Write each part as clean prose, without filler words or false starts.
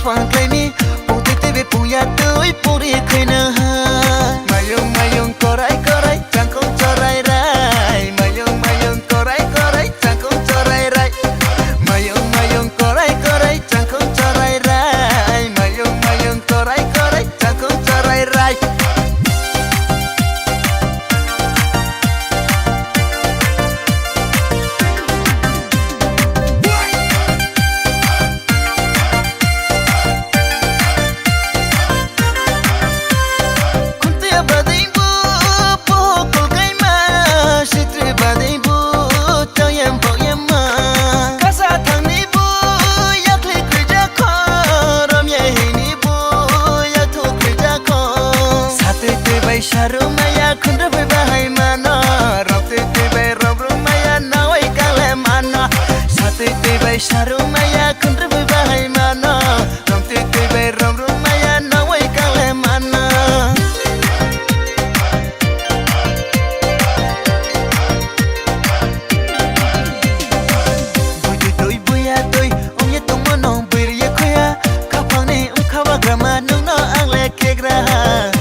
phang cây miปูเตเตเบปูยาเตยปูรีเคยนะฮะมายงก็ไรจังคงจะไรมายงก็ไรจังคงจะไรมายงก็ไรจังคงจะไรมายงก็ไรจังคงจะไร Sharumaya kunda bahai mana Rauti tibai Rumaya nawai kale mana Sati tibai Sharumaya kunda bahai mana Rauti tibai Rumaya nawai kale mana Buju doi buya doi Ongya tongmo nong biriya kuya Kapang ni kawa grama nung no ang leke graha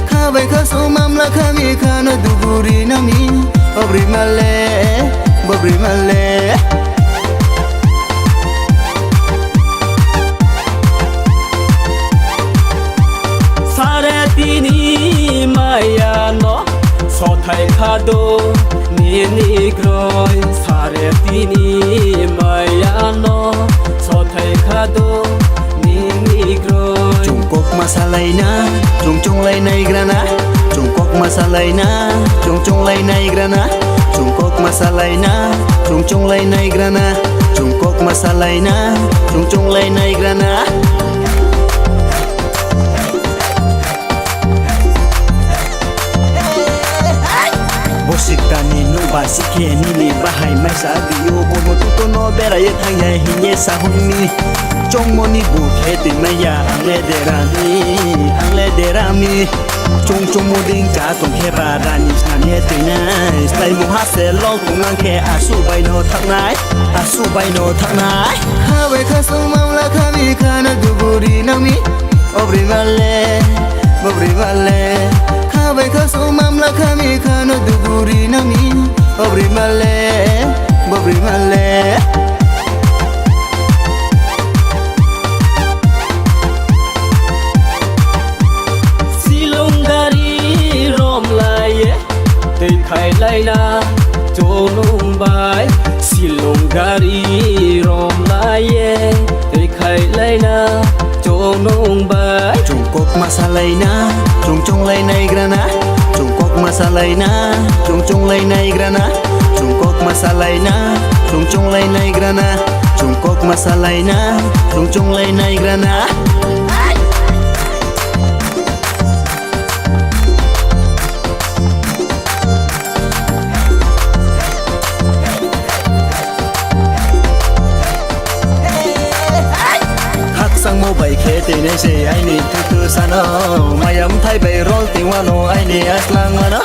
Kabai kaso mamla kami kana duguri nami Obri male Sare tini maya no Sotai kado ni groi Sare tini maya no Sotai kado ni groi Jungkok masalay na Jung lay nay grana Jungkok masalay na Jung lay nay grana Jungkok masalay na Jung lay nay grana Jungkok masalay na Jung lay nay grana Bosik tani no basike ni bahai mai sa biyo bono tuto no bera ye thanya hinye sa hunmi Chong moni bu kheti maya angle derami Chong moding ka tong khera rani sane tina Slai mu hase lo kungang ke asu bai no thanai Khawe khaso mamla khami khana duguri nami Obri male Khawe khaso mamla khami khana duguri nami Obri male Khai lai na cho nung bai silong gari rom lai ye khai lai na cho nung bai Jungkok masalay na Jung lay nay grana Jungkok masalay na Jung lay nay grana Jungkok masalay na Jung lay nay grana Jungkok masalay na Jung lay nay grana sang mô bảy khế tình này sẽ ai nị tư tư xa nó Mai ấm thay bày rôl tình hoa nô ai nị ác lang mà nó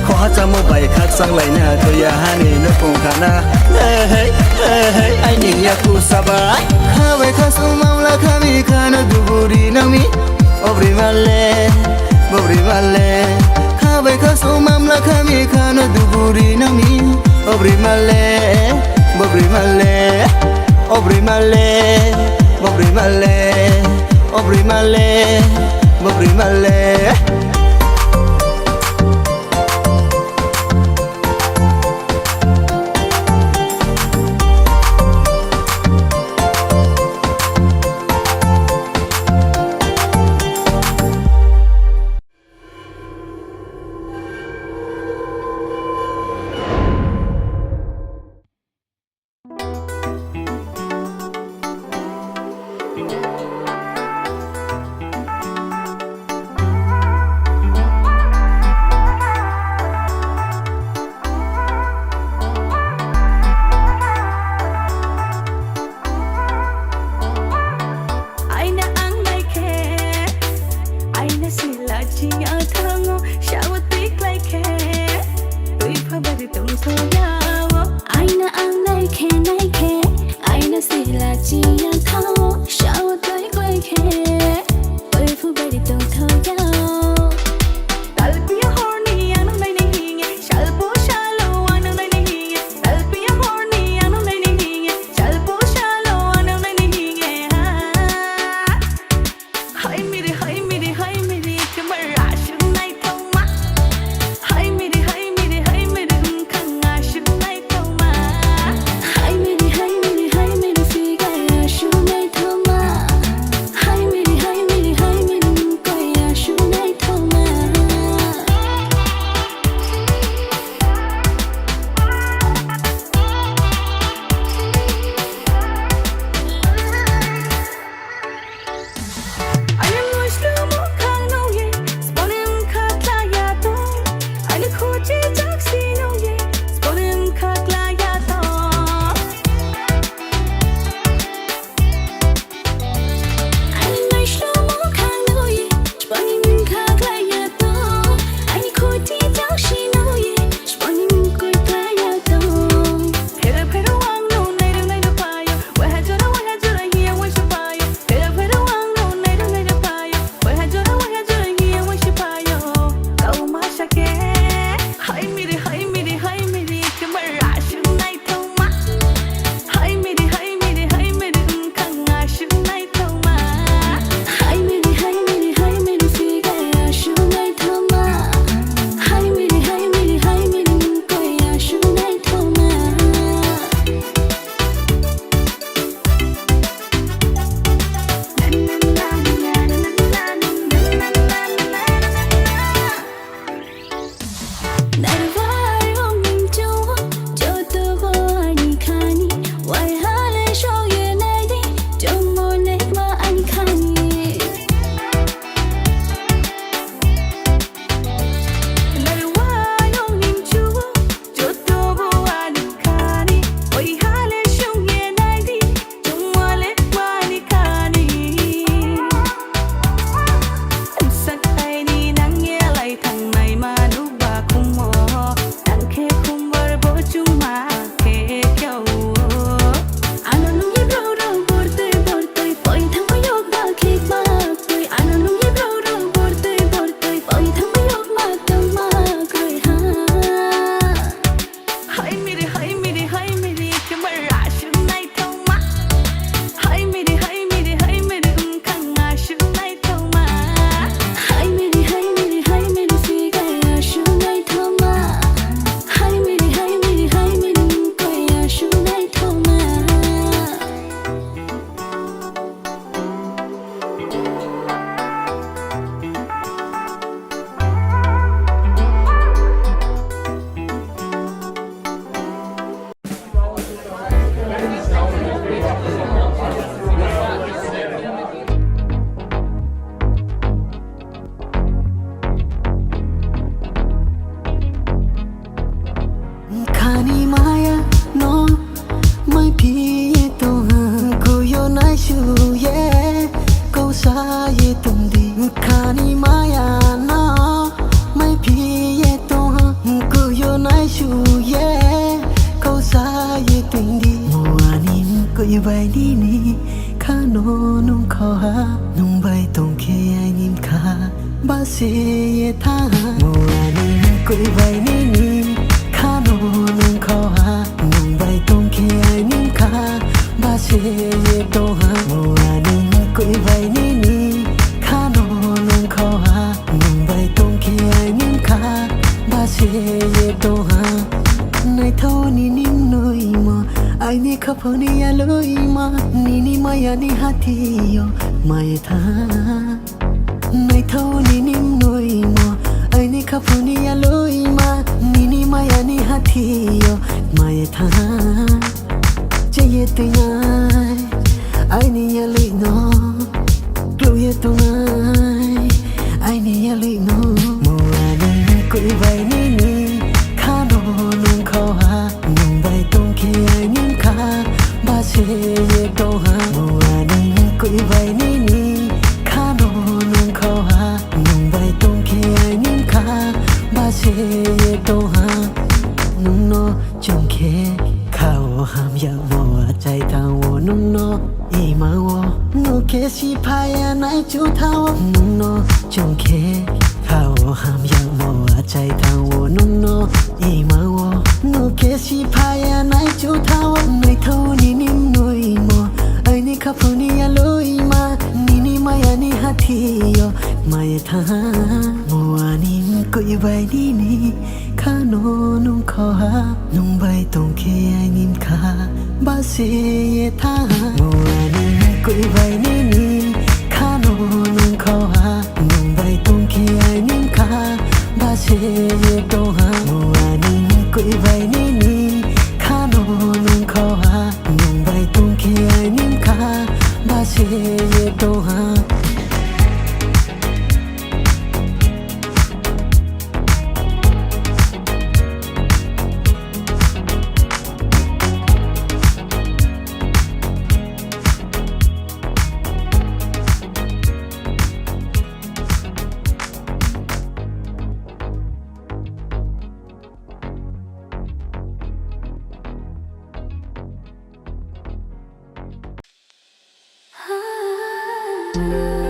ขอจำมาใบคักสังไหลหน้าเธออย่าหานี่นึกคงขานาเฮ้เฮ้เฮ้เฮ้ไอ้นี่อยากกูสบายข้าไว้ข้าสูงมังละข้ามีข้านะดูบุรีน้ำมีอบริมาเลอบริมาเลข้าไว้ข้าสูงมังละข้ามีข้านะดูบุรีน้ำมีอบริมาเลอบริมาเลอบริมาเลอบริมาเลอบริมาเลอบริมาเล ยใบนี้นี่ข้าโนนุ่งขอหานุ่งใบตรงเคไอนิมขาบาเสยท่ามัวนี่กุยใบนี้นี่ข้าโนนุ่งขอหานุ่งใบตรงเคไอนิมขาบาเสยโตหามัวนี่กุยใบนี้นี่ข้าโนนุ่งขอหานุ่งใบตรงเคไอนิมขาบาเสยโตหาในเท่านี้นิ่มหน่อยมาไอ้นี่ขับพอนี่ยาลุยมานี่นี่มายานี่ฮัตติโยมาเยท่าในเท่านี้นิ่มหน่อยมาไอ้นี่ขับพอนี่ยาลุยมานี่นี่มายานี่ฮัตติโยมาเยท่าจะเยตุยายไอ้นี่ยาลุยโนกลัวเยตุยายไอ้นี่ยาลุยโนมัวนี่กุยใบนี่นี่ข้าโนนุ่งขอหานุ่งใบตรงเคไอนิ่งขาบาเสยโตหามัวนี่กุยใบนี่นี่ข้าโนนุ่งขอหานุ่งใบตรงเคไอนิ่งขาบาเสยโตหานุ่งโนจงเคข้าวหามยามัวใจทางวนุ่งโนอีมาวนุเคสิพายานายจูทาวนุ่งโนจงเคข้าวหามยามัวใจทางวนุ่งโนอีมาวนุเคสิพายานายจูทาวไม่เท่านี้นิ่มหน่อยมัวไอ้นี่ขับพอนี่ยาลุยมานี่นี่มายานี่ฮัตติโยมาเยท่ามัวนี่กุยใบนี้นี่ข้าโนนุ่งขอหานุ่งใบตรงเคไอนิมขาบาเสยท่ามัวนี่กุยใบนี้นี่ข้าโนนุ่งขอหานุ่งใบตรงเคไอนิมขาบาเสยโตหามัวนี่กุยใบนี้นี่ข้าโนนุ่งขอหานุ่งใบตรงเคไอนิมขาบาเสยโตหาAh